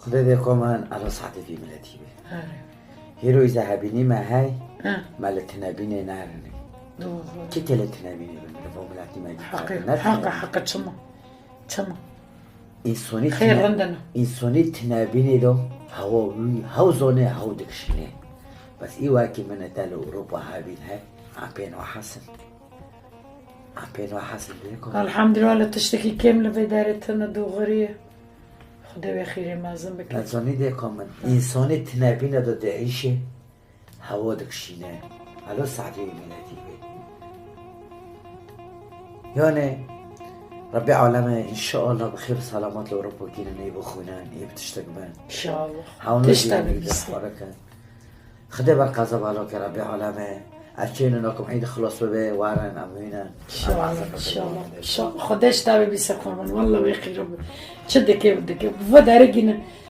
خدا ديكو من على صحتي في ملتي بي هيرو إذا هبيني ما هاي مالتنا بيني نارني كي تلتنا بيني بني ملتي ما حقا تما إنساني خير عندنا إنساني تنابيني دو هاو زوني هاو دكشيني بس إيواكي من تال أوروبا هابين هاي عبين وحسن بيكم الحمد لله لا تشتكي كاملة في دارتنا دوغرية خدا بخير ما ذنبك إنساني ديكم من إنساني تنابيني دو دعيشي هاو دكشيني على صحتي ملتي بي يعني ربي عالمه إن شاء الله بخير سلامات لأوروبا كينا نيبو خونا نيب تشتقبان إن شاء الله حاولنا نجيب الحركة خده بالقضاء بالك ربي عالمه عشان انكم عيد خلاص ببي وارن امينا إن شاء الله خداش تابي بيسكون والله بخير شدك بدك فدا رجينا